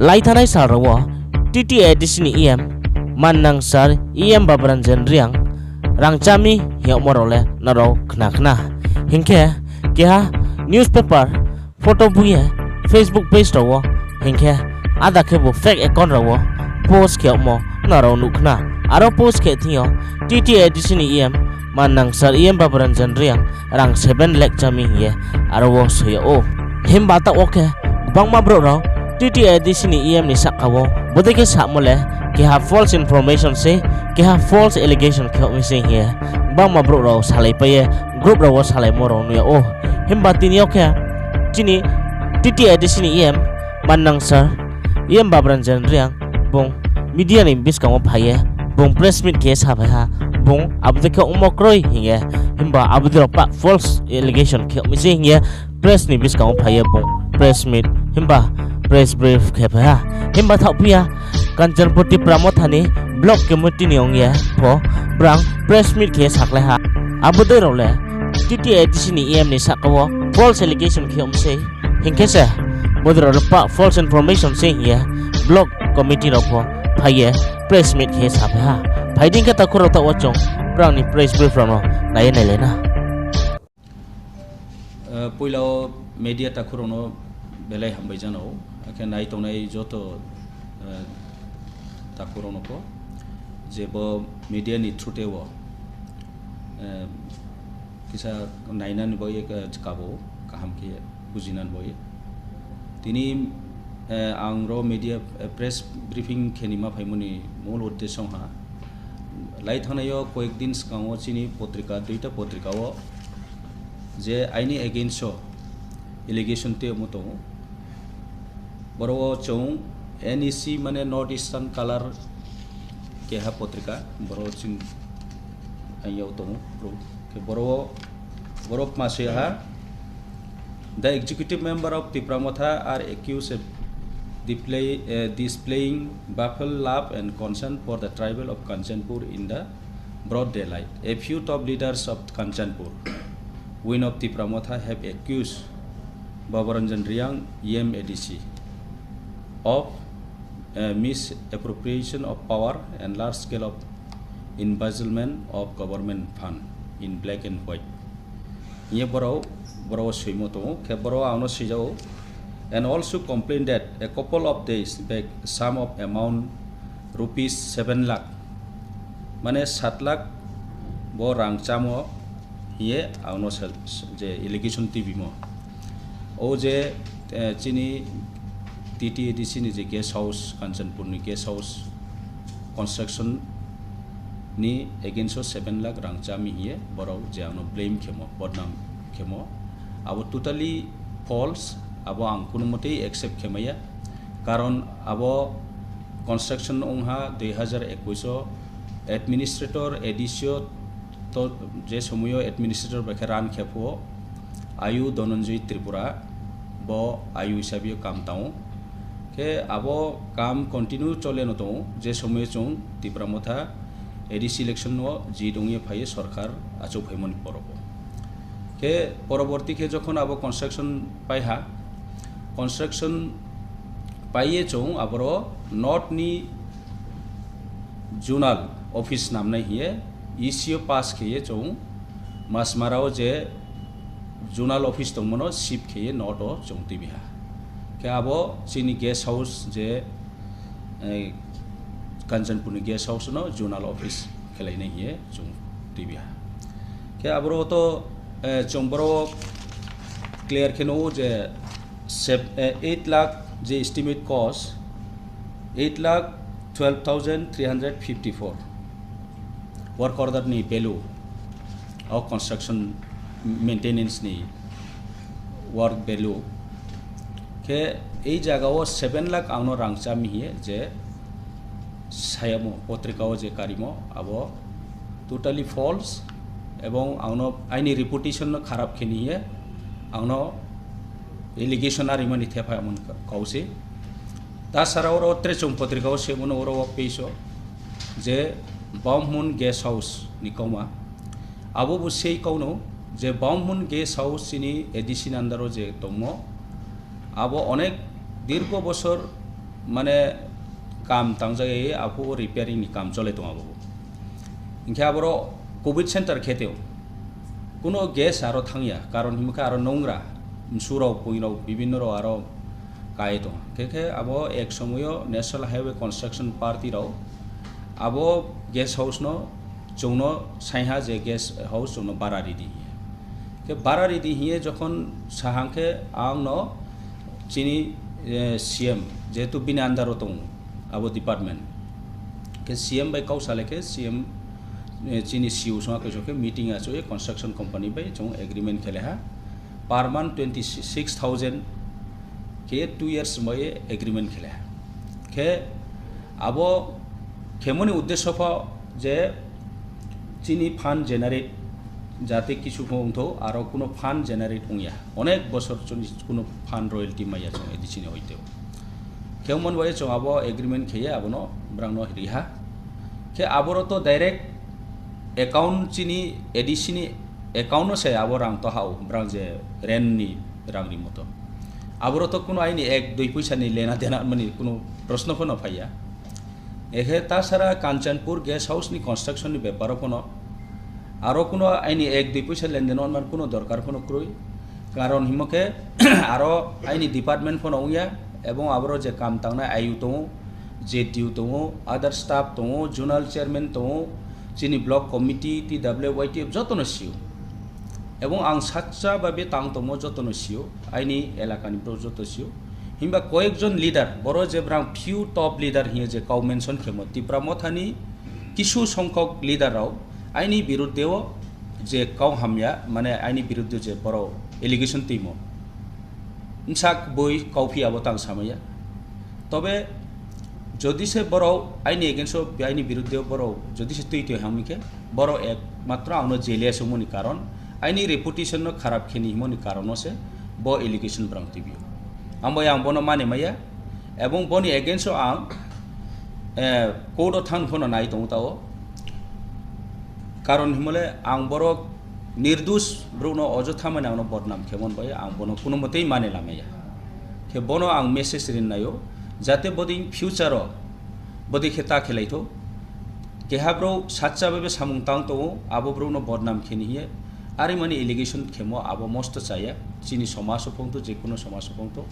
Laitanai Sarawa, TT Edition EM, Manang Sar, EM Babaranjan Reang, Rangchami, Yamorole, Naro, Knakna, Hinke, Keha, newspaper, photo buye, Facebook page rawo, Hinke, Adakebo fake account rawo, post Kelmo, Naro Nukna, Aro post Ketio, TT Edition EM, Manang Sar EM Babaranjan Reang, Rang 7 lakh Chami ye, Aro Soya O, Himbata Oke, Bangma Bro. TT Edition EM ni sakawo bodeke sakmole ke ha false information se ke ha false allegation ke missing here bang ma bro ro salai paye group ro salai moro nu o himba tini oke chini TT Edition EM manang sir EM Babaranjan Reang bong media ni bis kamo phaye bong press meet ke sa ha bong abdeke umokroi hinge himba abdiro pa false allegation ke missing here press ni bis kamo phaye bong press meet himba press brief kepa himba thapia Kanchanpoti Pramothani block committee ni ongya pho brang press meet ke sakle ha abudoi role TT Edition EM ni sakawo false allegation ke omse hinkese bodro pa false information se ya block committee ro pho phaye press meet ke sakle ha phaiding ka takuro ta ochong brang ni press brief ro nai lena poilo media takuro no belai hambai jano akan nai tonai joto takurono ko jebo media ni trute wo kisa nainan boye ka chkabo kaham ke bujinan boye tini angro media press briefing khenima phaimuni mul uddesho ha lai thanayo koek din skango chini potrika duita potrika wo je aini against allegation te moto boro chong NEC mane North Eastern Color ke ha potrika boro chin ayo to pro ke boro mase ha the executive member of Tipramotha are accused of displaying baffle love and concern for the tribal of Kanchanpur in the broad daylight. A few top leaders of Kanchanpur wing of Tipramotha have accused Babaranjan Reang EM ADC of misappropriation of power and large scale of embezzlement of government fund in black and white. Ye boro suimoto ke boro auno sijao and also complained that a couple of days back sum of amount rupees 7 lakh mane 7 lakh bo rangchamo ye auno je allegation TV mo o je chini TT Edition is a guest house, Kanchanpur ni guest house construction ni against 7 lakh rangchami ye borau jano blame khemo bodnam khemo abo totally false abo angkunu mote accept khemaya karon abo construction ongha 2021 administrator edisio to je somuyo administrator bakharan khepo ayu dononjoi tripura bo ayu hisabiyo kam taung ke abo kam continue chole no to je somoy chung Tipramotha ADC election no ji dongye phaye sarkar achu phaimon porobo ke poroborti ke jokhon abo construction paiha construction paiye chung aboro not ni journal office namna hiye ECO pass kheye chung masmarao je journal office tongmono ship kheye noto chung tibiha ke abo chini guest house je Kanchanpur ni guest house no journal office khelai nei ye chung tibia ke abro to chombro clear kheno je 8 lakh je estimate cost 8,12,354 work order ni value of construction maintenance ni work value ke ei jagao 7 lakh auno rangchami hiye je sayamo potrikao je karimo abo totally false ebong auno aini reputation no kharap khini hiye auno allegation ari mani thepa amon kause ta sarao tre chung potrikao se mono oro peiso je Baumhun guest house nikoma abo bu sei kauno je Baumhun guest house chini edition andaro je tomo abo onek দীর্ঘ বছর माने काम तंजागे आपो repairing नि काम चले दं आबो इनके आबरो कोविड सेंटर खेतेव कुनो गेस आरो थांगिया कारण हिमका आरो नंग्रा सुराव पुइनाव विभिन्न रो आरो काय दं केके आबो एक समयो national highway construction party Rao आबो गेस्ट हाउस नो जोंनो साइहा जे गेस्ट हाउस जोंनो बारा रेडी के बारा रेडी हिए जखन साहांके आं न चिनी सीएम जेतु बिनि आन्दार दं आबो डिपार्टमेंट के सीएम बाय काउसाले के सीएम चिनी सीओ संगा के मीटिंग आछो ए कंस्ट्रक्शन कंपनी बाय जों एग्रीमेंट खेले हा पर मंथ 26,000 के 2 years मये एग्रीमेंट खेले हा के आबो खेमनि उद्देश्य फ जे चिनी फान्ड जेनारेट जाते किछु फंथो आरो कुनो फान्ड जेनारेट होंया अनेक बছর चनि कुनो फान्ड रयल्टी माया जों एदिसिने होइते केमन बाय जों आबो एग्रीमेंट खेये आबोनो ब्रांनो रिहा के आबोरो तो डायरेक्ट अकाउंट चिनी एदिसिनि अकाउंट से आबो रां तो हाउ ब्रां जे रेननि रांनि मतो आबोरो तो कुनो आइनि 1-2 पैसानि लेना देना माने कुनो प्रश्न फनो फाइया एहे तासारा कांचनपुर गेस्ट हाउस नि कंस्ट्रक्शन नि व्यापार फनो आरो कुनो आइनि 1-2 पैसा लेनदेन मान कुनो दरकार फनो क्रुई कारण हिमके आरो आइनि डिपार्टमेंट फनो उया एवं आबरो जे काम तांना आयु तो जेटिउ तो अदर स्टाफ तो जोनल चेयरमैन तो चिनी ब्लॉक कमिटी टीडब्ल्यूवाईटी जतनो सिउ एवं आं साच्चा बाबे तां तो जतनो सिउ आइनि एलाकानि प्रो जतो सिउ हिमबा कयेकजन लिडार बरो जेब्रां फिउ टप लिडार हिए जे काउ मेंशन खेमो तिप्रा मथानि किछु संख्यक लिडाराव आइनि बिरुद्धेव जे काउ हामया माने आइनि बिरुद्धे जे बरो एलिगेशन टीमो इंसाक बय काउफि आबो तां सामया तबे যদি সে বড় আইনি এগেন্সট আইনি বিরুদ্ধে বড় যদি সে তৈরি হামিকে বড় এক মাত্র আউনো জেলে সমনি কারণ আইনি রেপুটেশন খারাপ খেনি হিমনি কারণ সে ব এলিগেশন ব্রাংতি বিও আমবাই আং বনো মানে মাইয়া এবং বনি এগেন্সট আং কোড থান ফনো নাই দং তাও কারণ হিমলে আং বড় নির্দোষ ব্রুনো অযথা মানে আউনো বদনাম খেমন বাই আং বনো কোনো মতেই মানে লামাইয়া কে বনো আং মেসেজ রিন নাইও जाते बदि फ्यूचर बदि खेता खेलाइथो केहाब्रो साच्चा बेबे सामुं तां तो आबो ब्रोनो बदनाम खेनि हिए आरि माने एलिगेशन खेमो आबो मस्त चाया चिनी समाज फंतो जे कोनो समाज फंतो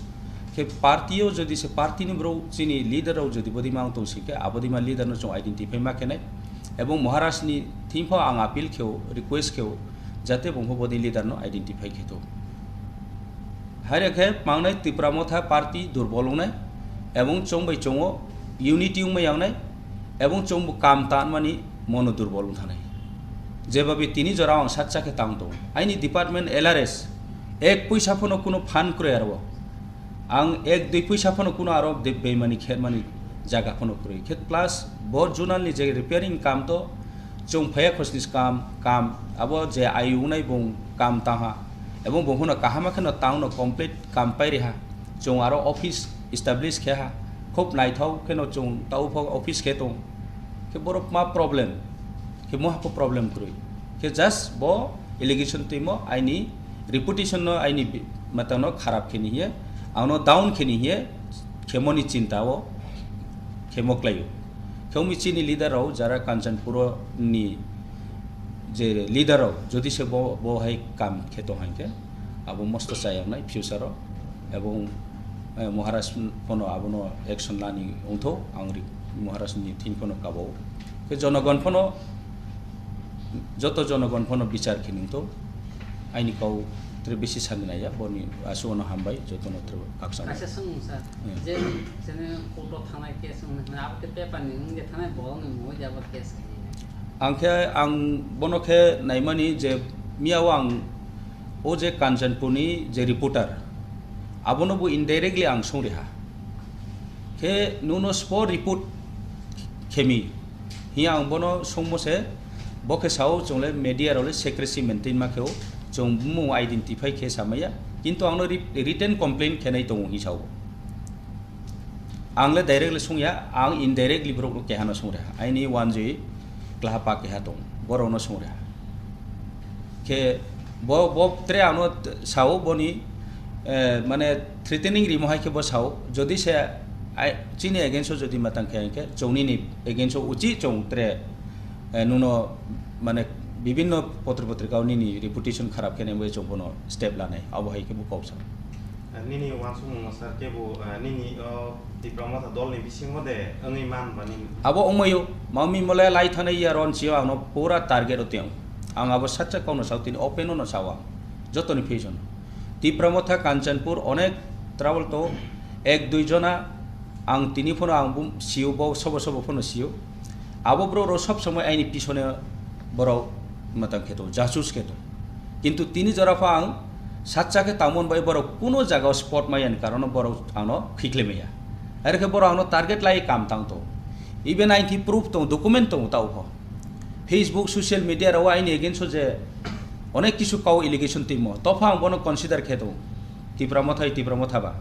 के पार्टियो जदि से पार्टी नि ब्रो चिनी लीडरौ जदि बदि मां तो सिके आबदि मा लीडर न जो आइडेंटिफाई मा केनाय एवं महाराष्ट्र नि थिमफो आं अपील खेव रिक्वेस्ट खेव जाते बंहो बदि लीडर न आइडेंटिफाई खेतो हारेखे मांगनाय तिप्रामथा पार्टी दुर्बलनाय एवं चौंबाई चौंगो यूनिटी उमायावनाय एवं चौंबो काम तान मानी मनो दुर्बल थानाय जेबाबे तिनी जरा आं साच्चा के तां तो आइनि डिपार्टमेंट एलआरएस एक पैसा फनो कुनो फान करे आरो आं 1-2 पैसा फनो कुनो आरो बेमानी खेर मानी जागा फनो करे खेत प्लस बोर जुनाल नि जे रिपेयरिंग काम तो चौं फया खसनिस काम आबो जे आयुनाय बं काम ताहा एवं बंहनो काहामाखनो तांनो कंप्लीट काम पाइरेहा चौं आरो ऑफिस इस्टाब्लिश खेहा खूब नाइथाव केनो चों ताउ फ ऑफिस खेतो के बरफ मा प्रॉब्लम के मोहा प्रॉब्लम करुई के जस्ट बो एलिगेशन टीमो आइनि रेपुटेशन न आइनि मतनो खराब खेनि हिए आउनो डाउन खेनि हिए खेमोनि चिंताओ खेमोक्लायो खेमि चिनि लीडरौ जारा कांचनपुर नि जे लीडरौ जदि से बो हाय काम खेतो हायके आबो मस्त चायनाय फ्यूचर एवं महाराष्ट्र फनो आबनो एक्शन लानी उंथो आंरि महाराष्ट्र नि थिन फनो काबो के जनगण फनो जत जनगण फनो विचार खिनिंथो आइनि काउ त्रे बेसि साननाया बनि आसुनो हामबाय जतनो त्रे काक्सा अच्छा सुन सर जे जने कोटो थाना केस में आपके पेपर नि जे थाना बोल न मो जाब केस आं बनोखे नाइमानि जे मियाव आं ओ जे कांचनपुरनि जे रिपोर्टर आबनो बो इनडाइरेक्टली आं संरेहा के नुनो स्पॉट रिपोर्ट खेमी हि आं बनो संमसे बके साव जोंले मीडिया रोले सेक्रेसी मेंटेन माखेव जों मु आइडेंटिफाई के सामया किंतु आंनो रिटन कंप्लेंट खेनाय दङ हिसाव आंले डाइरेक्टली संया आं इनडाइरेक्टली ब्रो के हानो संरेहा आइनि वानजे क्लाहा के हा दं बरोनो संरेहा के बो त्रे आंनो साव बनि माने थ्रेटेनिंग रिमहाय के बसाव जदि से chini against jodi matang ke chongni ni against uchi chong tre nuno mane বিভিন্ন পত্রপত্রিকাও নিনি রেপুটেশন খারাপ কেনে বই চোপনো স্টেপ লানে আবহাই কে বুক অপশন নিনি ওয়ানসু মসার কে বো নিনি ডিপ্লোমাটা দল নি বিসিং মদে অঙ্গই মান বানি আবো অময়ো মামি মলে লাই থানে ইয়ারন সিও আনো পুরা টার্গেট ওতেও আং আবো সাচ্চা কোনো সাউতিন ওপেন নো সাওয়া যতনি ফিজন ডিপ্লোমাটা কাঞ্চনপুর অনেক ট্রাভেল তো এক দুই জনা আং তিনি ফোন আং বুম সিও বো সব সব ফোন সিও আবো ব্রো র সব সময় আইনি পিছনে বড় matang keto jasus keto কিন্তু তিনি জরাফা আং সাচ্চাকে তামন বাই বড় কোনো জায়গা স্পট মাইয়ান কারণ বড় আনো ফিকলে মেয়া আর কে বড় আনো টার্গেট লাই কাম তাং তো ইভেন আইন কি প্রুফ তো ডকুমেন্ট তো তাও হ ফেসবুক সোশ্যাল মিডিয়া রাও আইন এগেইনস্ট যে অনেক কিছু কাও এলিগেশন টিম তফা আং বনো কনসিডার খেতো তীব্র মথাবা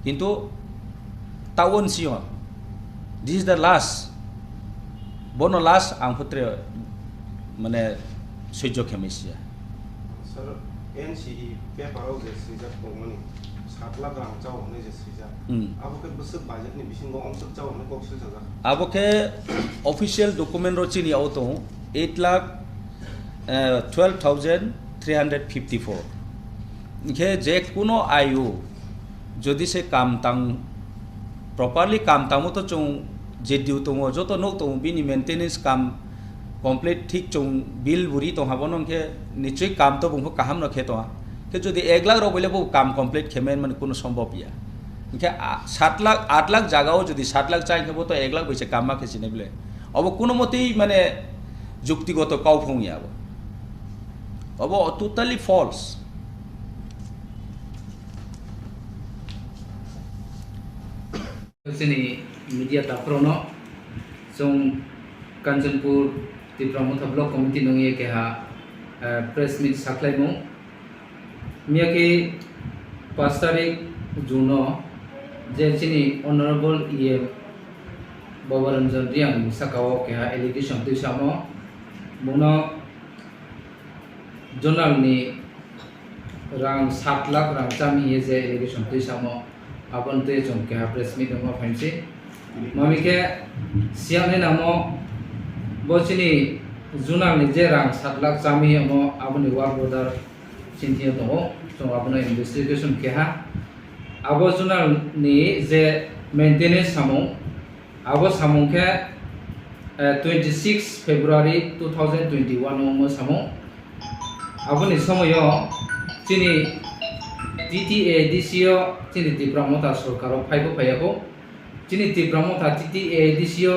কিন্তু তাওন সিও দিস ইজ দ্য লাস্ট বনো লাস্ট আং ফুত্রে মানে সহ্য খেমেছিয়া স্যার এনসিই পেপারও যে সিজাত কমনি 7 লাখ রাং চাও নে যে সিজা আবকে বসক বাজেটনি বিসিংগো অংশক চাও নে কক্সে জায়গা আবকে অফিশিয়াল ডকুমেন্ট রচিনি আউতো 8 লাখ 12,354 ইকে যে কোনো আয়ু যদি সে কাম তাং প্রপারলি কাম তামো তো চং যে দিউ তো যত নো তো বিনি মেইনটেনেন্স কাম কমপ্লিট ঠিক চং বিল বুড়ি তো হাবো নংকে নিশ্চয়ই কাম তো বুংফো কাহাম নখে তো কে যদি 1 লাখ রবইলে বউ কাম কমপ্লিট খেমেন মানে কোনো সম্ভব ইয়া ইনকে 7 লাখ 8 লাখ জায়গাও যদি 7 লাখ চাই খেবো তো 1 লাখ বইছে কাম মাখে চিনে বলে অব কোনো মতেই মানে যুক্তিগত কাউ ফংইয়া অব totally false sini media taprono song Kanchanpur Tipramotha Block Committee nongye ke ha press meet saklai mo miyake 5 tarik Juno je sini honorable EM Babaranjan Reang sakao ke ha allegation tu samo mono journal ni rang 7 lakh rang chami ye je allegation tu samo abon te chom ke ha press meet ma phainsi mami ke siam ne namo bochini journal ni je rang 7 lakh chami amo aboni work order chintia to so abona investigation ke ha abo journal ni je maintenance samung abo samung ke 26 February 2021 mo samung aboni somoyo chini TTA DCO chini Tipramotha Sarkar phaibo phaiako chini Tipramotha TTA DCO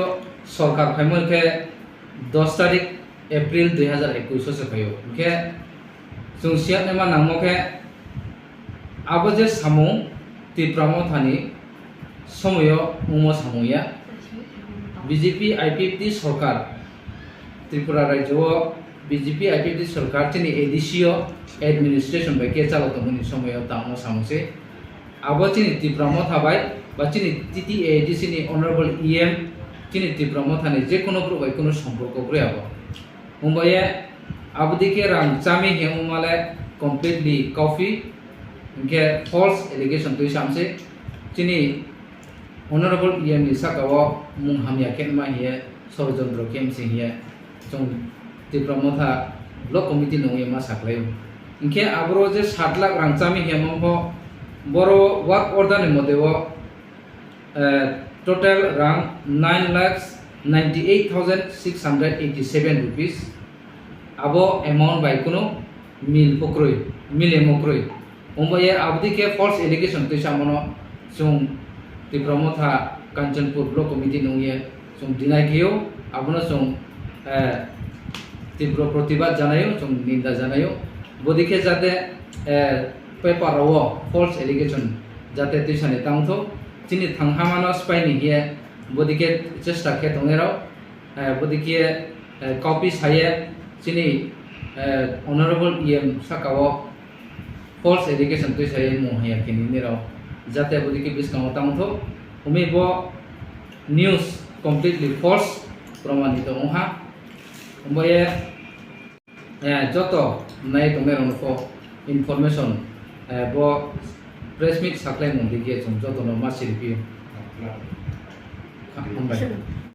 Sarkar phaimol ke 10 tarik April 2021 se phayo ke sungsia nema namo ke abo je samung Tipramotha ni somoyo umo samuya BJP IPP Sarkar Tripura Rajyo BJP IPP Sarkar chini ADCO administration by ke chalo to muni somoyo tamo samuse abo chini Tipramotha bai ba chini TTA DC ni honorable EM chini Tipramotha ni je kono pro bai kono সম্পর্ক করে abo umbaye abdike rang chami he umale completely coffee ke false allegation to samse chini honorable EM ni sakawo mung hamya kenma hiye sorjondro kemsi hiye chong Tipramotha Block Committee nongye ma saklayo ইনকে আবরো যে 7 লাখ রাংচামি হেমঙ্গ বড় work অর্ডারের মধ্যে total রাং 9,98,687 rupees আবো amount by কোনো মিলে মক্রই ওমবায়ে আবদিকে false allegation তো সামনো जों Tipramotha Kanchanpur Block Committee নংয়ে जों ডিনাই গেও আবনো जों তীব্র প্রতিবাদ জানায়ও जों নিন্দা জানায়ও বদিকে যাতে পেপারও ফলস এলিগেশন যাতে তুইসানে তাংথো চিনি থাংহামানো স্পাইনি গিয়ে বদিকে চেষ্টা কে দঙেরাও বদিকে কপি সাইয়ে চিনি অনারেবল EM সাকাও ফলস এলিগেশন তুইসাই মহায়া কিনি নিরাও যাতে বদিকে বিস্কাও তাংথো উমিব নিউজ কমপ্লিটলি ফলস প্রমাণিত ওহা উমবায়ে যত নাই তোমের অনুকো ইনফরমেশন ব প্রেস মিট সাপ্লাই মন্দির গিয়ে যত মাসি রিভিউ Hampir.